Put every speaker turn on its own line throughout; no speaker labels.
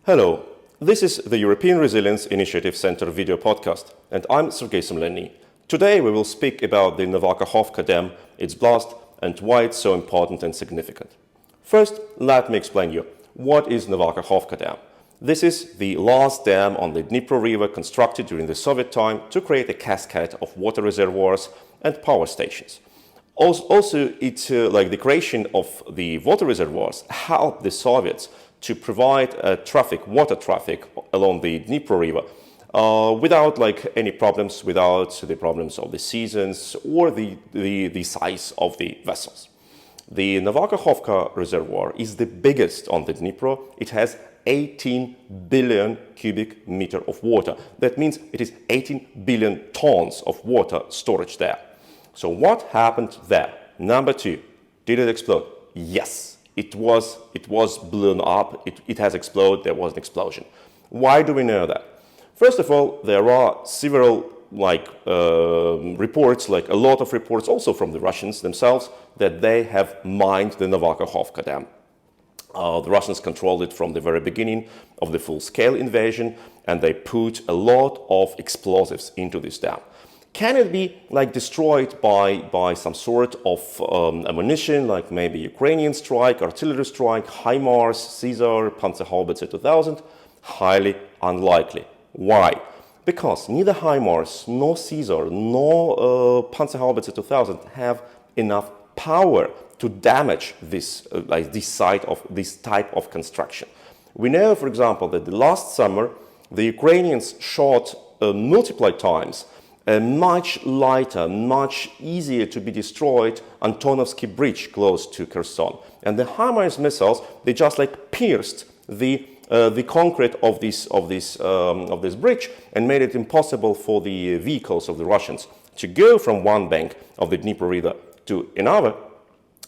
Hello, this is the European Resilience Initiative Center video podcast, and I'm Sergej Sumlenny. Today we will speak about the Nova Kakhovka dam, its blast, and why it's so important and significant. First, let me explain you, what is Nova Kakhovka dam? This is the last dam on the Dnipro River constructed during the Soviet time to create a cascade of water reservoirs and power stations. Also, like the creation of the water reservoirs helped the Soviets to provide water traffic along the Dnipro River without any problems, without the problems of the seasons or the size of the vessels. The Nova Kakhovka reservoir is the biggest on the Dnipro. It has 18 billion cubic meter of water. That means it is 18 billion tons of water storage there. So what happened there? Number two, did it explode? Yes. It was blown up, it has exploded, there was an explosion. Why do we know that? First of all, there are several reports, a lot of reports also from the Russians themselves, that they have mined the Nova Kakhovka dam. The Russians controlled it from the very beginning of the full-scale invasion, and they put a lot of explosives into this dam. Can it be destroyed by some sort of ammunition, like maybe Ukrainian strike, artillery strike, HIMARS, Caesar, Panzerhaubitze 2000? Highly unlikely. Why? Because neither HIMARS, nor Caesar, nor Panzerhaubitze 2000 have enough power to damage this site of this type of construction. We know, for example, that the last summer the Ukrainians shot multiple times a much lighter, much easier to be destroyed Antonovsky Bridge close to Kherson. And the HIMARS missiles, they just pierced the concrete of this bridge and made it impossible for the vehicles of the Russians to go from one bank of the Dnipro River to another.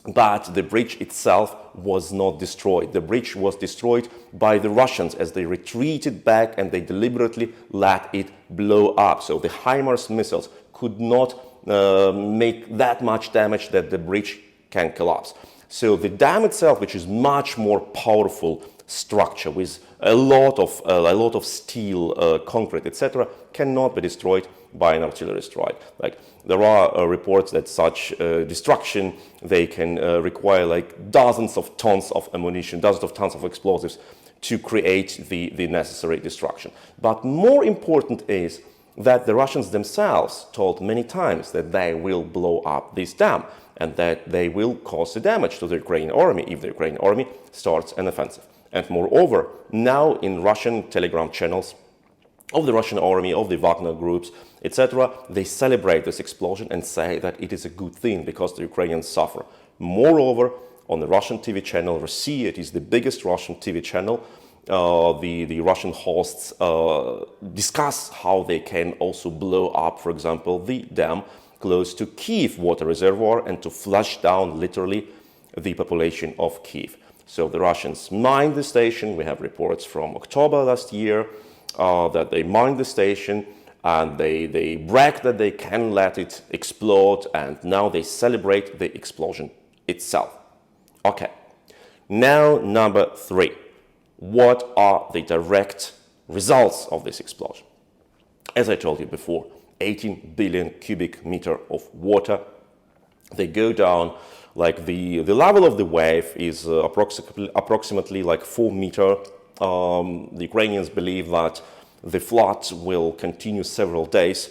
But the bridge itself was not destroyed. The bridge was destroyed by the Russians as they retreated back and they deliberately let it blow up. So the HIMARS missiles could not make that much damage that the bridge can collapse. So the dam itself, which is much more powerful structure with a lot of steel, concrete, etc., cannot be destroyed by an artillery strike. There are reports that such destruction, they can require dozens of tons of ammunition, dozens of tons of explosives to create the necessary destruction. But more important is that the Russians themselves told many times that they will blow up this dam and that they will cause the damage to the Ukrainian army if the Ukrainian army starts an offensive. And moreover, now in Russian telegram channels of the Russian army, of the Wagner groups, etc., they celebrate this explosion and say that it is a good thing because the Ukrainians suffer. Moreover, on the Russian TV channel Recipient, it is the biggest Russian TV channel, the Russian hosts discuss how they can also blow up, for example, the dam close to Kiev water reservoir and to flush down literally the population of Kiev. So the Russians mined the station. We have reports from October last year that they mined the station and they brag that they can let it explode, and now they celebrate the explosion itself. Okay, now number three. What are the direct results of this explosion? As I told you before, 18 billion cubic meter of water. They go down, the level of the wave is approximately 4 meters. The Ukrainians believe that the flood will continue several days.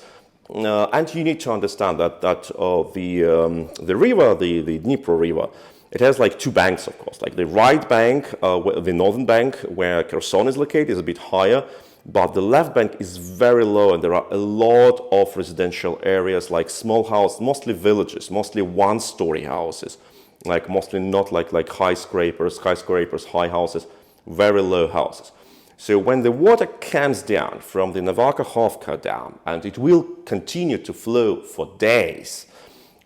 And you need to understand that the river, the Dnipro River, it has two banks, of course. The right bank, the northern bank, where Kherson is located, is a bit higher, but the left bank is very low, and there are a lot of residential areas, small houses, mostly villages, mostly one-story houses, mostly not like skyscrapers, high houses, very low houses. So when the water comes down from the Nova Kakhovka dam, and it will continue to flow for days,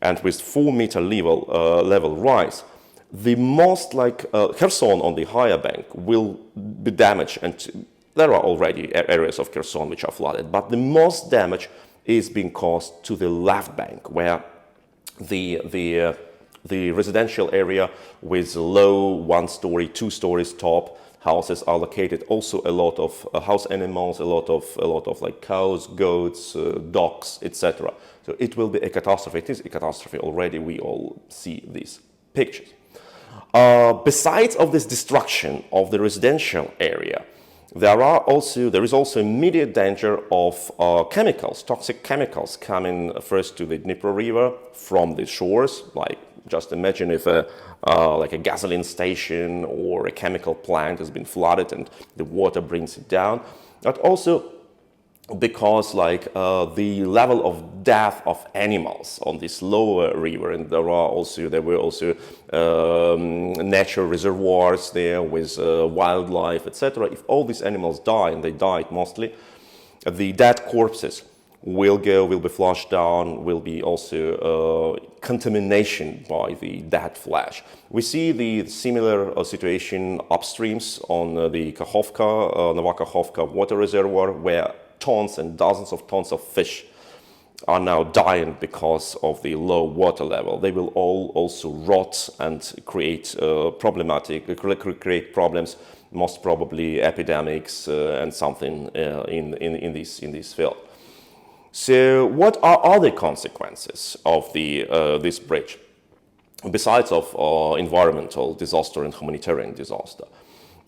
and with 4-meter level rise, the most Kherson on the higher bank will be damaged, and there are already areas of Kherson which are flooded, but the most damage is being caused to the left bank, where the residential area with low 1-story, 2 stories top houses are located also a lot of house animals, a lot of like cows, goats, dogs, etc. So it will be a catastrophe. It is a catastrophe already. We all see these pictures. Besides of this destruction of the residential area, there is also immediate danger of chemicals, toxic chemicals coming first to the Dnipro River from the shores. Like, just imagine if like a gasoline station or a chemical plant has been flooded and the water brings it down. But also because like the level of death of animals on this lower river, and there were also natural reservoirs there with wildlife, etc. If all these animals die, and they died mostly, the dead corpses will be flushed down, will be also contamination by the dead flesh. We see the similar situation upstreams on the Kakhovka, Nova Kakhovka water reservoir, where tons and dozens of tons of fish are now dying because of the low water level. They will all also rot and create create problems, most probably epidemics and something in this field. So, what are other consequences of this bridge, besides of environmental disaster and humanitarian disaster?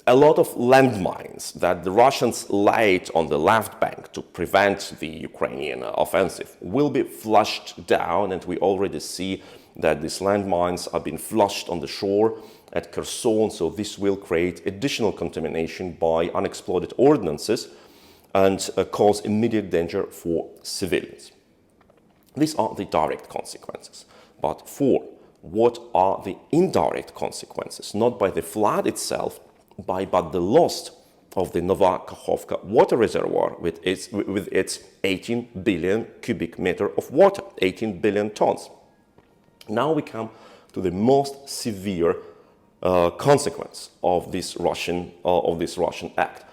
A lot of landmines that the Russians laid on the left bank to prevent the Ukrainian offensive will be flushed down, and we already see that these landmines are being flushed on the shore at Kherson, so this will create additional contamination by unexploded ordnances and cause immediate danger for civilians. These are the direct consequences. But what are the indirect consequences? Not by the flood itself, but the loss of the Nova Kakhovka water reservoir with its 18 billion cubic meter of water, 18 billion tons. Now we come to the most severe consequence of this Russian act.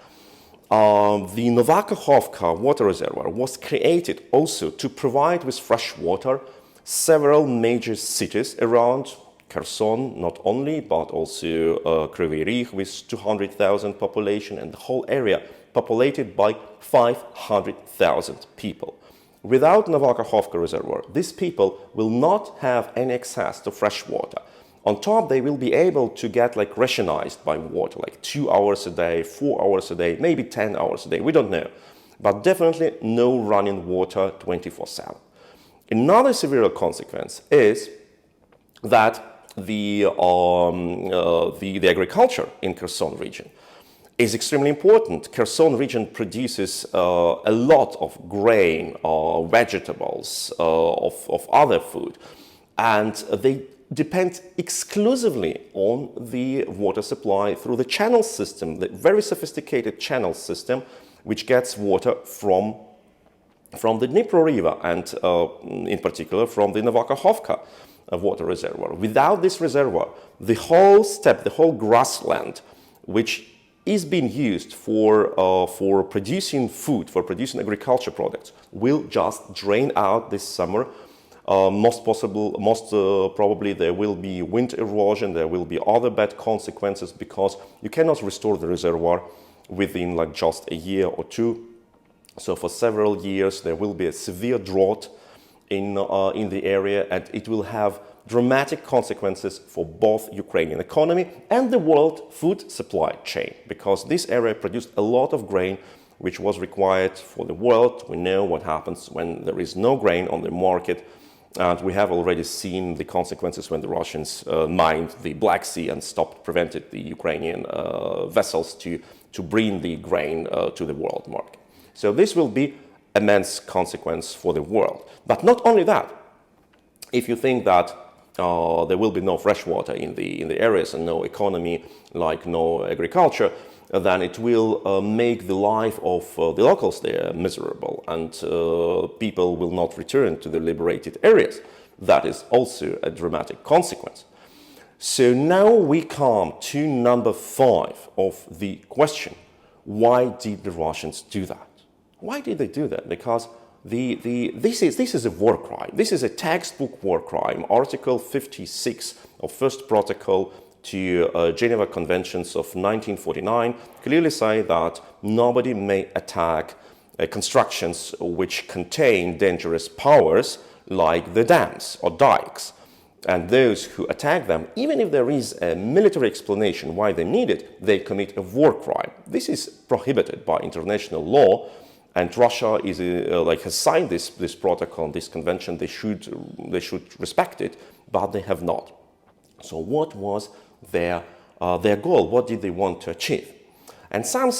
The Nova Kakhovka water reservoir was created also to provide with fresh water several major cities around Kherson, not only, but also Kryvyi Rih with 200,000 population, and the whole area populated by 500,000 people. Without Nova Kakhovka reservoir, these people will not have any access to fresh water. On top, they will be able to get like rationized by water, like 2 hours a day, 4 hours a day, maybe 10 hours a day, we don't know. But definitely no running water 24/7. Another severe consequence is that the agriculture in Kherson region is extremely important. Kherson region produces a lot of grain, vegetables, of other food, and they depend exclusively on the water supply through the channel system, the very sophisticated channel system, which gets water from the Dnipro River and in particular from the Nova Kakhovka water reservoir. Without this reservoir, the whole steppe, the whole grassland, which is being used for producing food, for producing agriculture products, will just drain out this summer. Most probably there will be wind erosion, there will be other bad consequences, because you cannot restore the reservoir within like just a year or two. So for several years there will be a severe drought in the area, and it will have dramatic consequences for both Ukrainian economy and the world food supply chain, because this area produced a lot of grain which was required for the world. We know what happens when there is no grain on the market, and we have already seen the consequences when the Russians mined the Black Sea and prevented the Ukrainian vessels to bring the grain to the world market. So this will be immense consequence for the world. But not only that, if you think that there will be no fresh water in the areas and no economy, like no agriculture, then it will make the life of the locals there miserable, and people will not return to the liberated areas. That is also a dramatic consequence. So now we come to number 5 of the question: why did the Russians do that? Why did they do that? Because this is a war crime. This is a textbook war crime. Article 56 of First Protocol to Geneva Conventions of 1949 clearly say that nobody may attack constructions which contain dangerous powers like the dams or dikes. And those who attack them, even if there is a military explanation why they need it, they commit a war crime. This is prohibited by international law, and Russia is has signed this protocol, this convention. They should respect it, but they have not. So what was their goal? What did they want to achieve? And some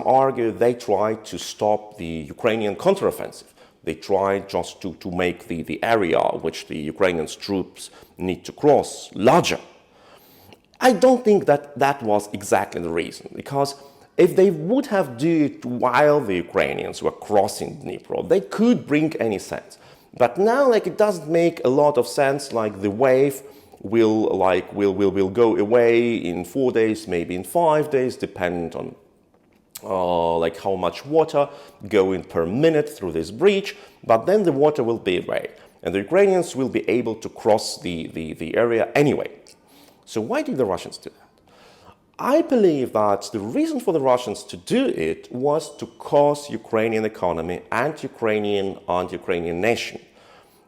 argue they tried to stop the Ukrainian counteroffensive. They tried just to make the area which the Ukrainian troops need to cross larger. I don't think that was exactly the reason, because if they would have done it while the Ukrainians were crossing Dnipro, they could bring any sense. But now, it doesn't make a lot of sense. The wave will go away in 4 days, maybe in 5 days, depending on how much water going per minute through this breach. But then the water will be away, and the Ukrainians will be able to cross the area anyway. So why did the Russians do that? I believe that the reason for the Russians to do it was to cause Ukrainian economy and Ukrainian nation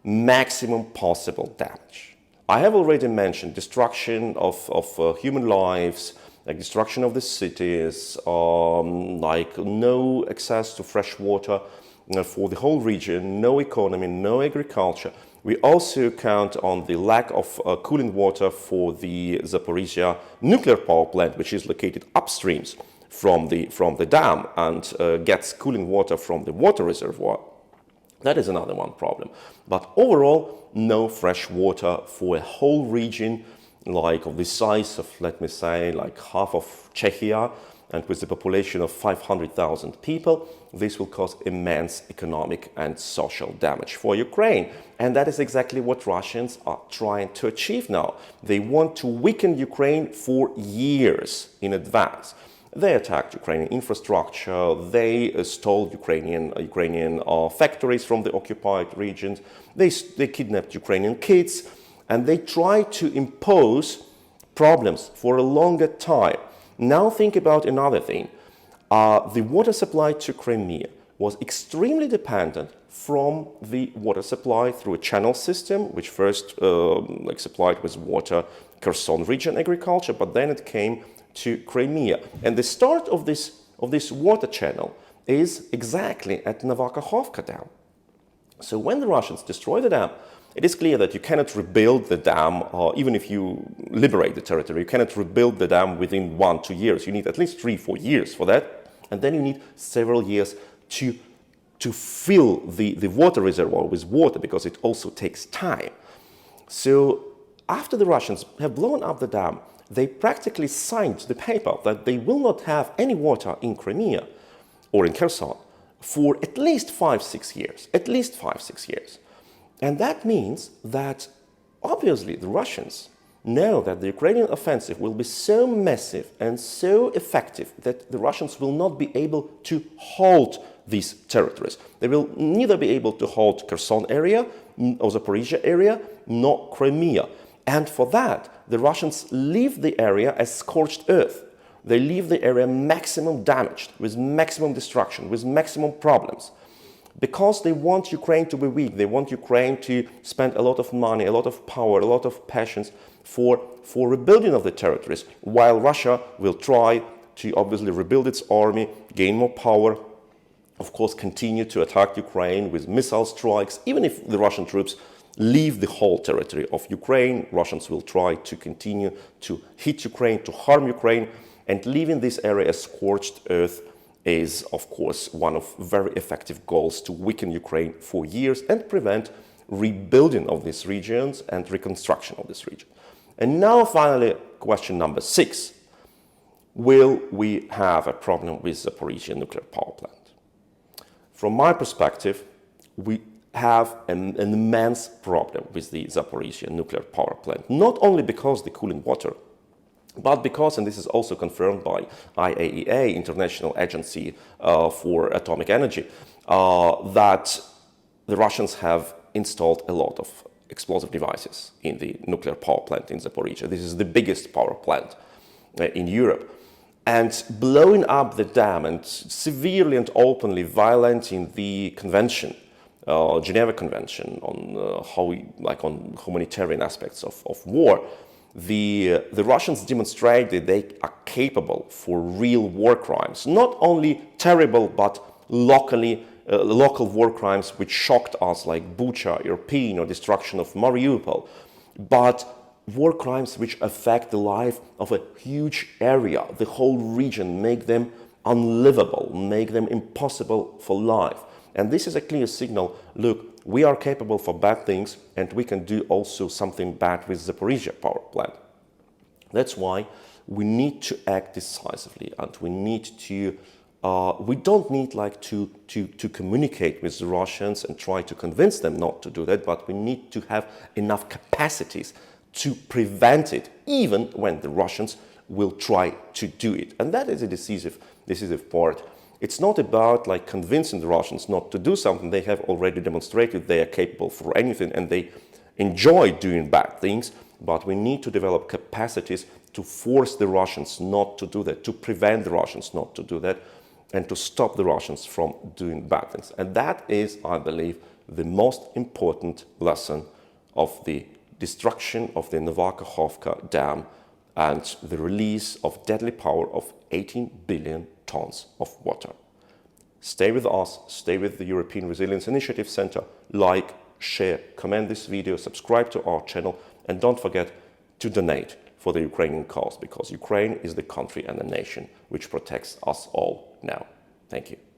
maximum possible damage. I have already mentioned destruction of human lives, destruction of the cities, no access to fresh water for the whole region, no economy, no agriculture. We also count on the lack of cooling water for the Zaporizhia nuclear power plant, which is located upstreams from the dam and gets cooling water from the water reservoir. That is another one problem. But overall, no fresh water for a whole region of the size of, let me say, half of Czechia, and with the population of 500,000 people. This will cause immense economic and social damage for Ukraine. And that is exactly what Russians are trying to achieve now. They want to weaken Ukraine for years in advance. They attacked Ukrainian infrastructure, they stole Ukrainian factories from the occupied regions, they kidnapped Ukrainian kids, and they tried to impose problems for a longer time. Now think about another thing. The water supply to Crimea was extremely dependent from the water supply through a channel system, which first supplied with water Kherson region agriculture, but then it came to Crimea. And the start of this water channel is exactly at Nova Kakhovka dam. So when the Russians destroy the dam, it is clear that you cannot rebuild the dam, even if you liberate the territory. You cannot rebuild the dam within 1-2 years. You need at least 3-4 years for that. And then you need several years to fill the water reservoir with water, because it also takes time. So after the Russians have blown up the dam, they practically signed the paper that they will not have any water in Crimea or in Kherson for at least 5-6 years. At least 5-6 years. And that means that obviously the Russians know that the Ukrainian offensive will be so massive and so effective that the Russians will not be able to hold these territories. They will neither be able to hold Kherson area or Zaporizhia area, nor Crimea. And for that, the Russians leave the area as scorched earth. They leave the area maximum damaged, with maximum destruction, with maximum problems. Because they want Ukraine to be weak, they want Ukraine to spend a lot of money, a lot of power, a lot of passions for rebuilding of the territories, while Russia will try to obviously rebuild its army, gain more power, of course continue to attack Ukraine with missile strikes. Even if the Russian troops leave the whole territory of Ukraine, Russians will try to continue to hit Ukraine, to harm Ukraine, and leaving this area as scorched earth is, of course, one of very effective goals to weaken Ukraine for years and prevent rebuilding of these regions and reconstruction of this region. And now, finally, question number 6. Will we have a problem with the Zaporizhia nuclear power plant? From my perspective, we have an immense problem with the Zaporizhia nuclear power plant, not only because the cooling water, but because, and this is also confirmed by IAEA, International Agency for Atomic Energy, that the Russians have installed a lot of explosive devices in the nuclear power plant in Zaporizhzhia. This is the biggest power plant in Europe. And blowing up the dam and severely and openly violating the convention, Geneva Convention on on humanitarian aspects of war, the Russians demonstrated they are capable for real war crimes, not only terrible but local war crimes which shocked us, like Bucha, Irpin, or destruction of Mariupol, but war crimes which affect the life of a huge area, the whole region, make them unlivable, make them impossible for life. And this is a clear signal, look, we are capable for bad things, and we can do also something bad with Zaporizhzhia power plant. That's why we need to act decisively, and we need to we don't need to communicate with the Russians and try to convince them not to do that, but we need to have enough capacities to prevent it, even when the Russians will try to do it. And that is a decisive part. It's not about convincing the Russians not to do something. They have already demonstrated they are capable for anything, and they enjoy doing bad things, but we need to develop capacities to force the Russians not to do that, to prevent the Russians not to do that, and to stop the Russians from doing bad things. And that is, I believe, the most important lesson of the destruction of the Nova Kakhovka dam and the release of deadly power of 18 billion tons of water. Stay with us, stay with the European Resilience Initiative Center, like, share, comment this video, subscribe to our channel, and don't forget to donate for the Ukrainian cause, because Ukraine is the country and the nation which protects us all now. Thank you.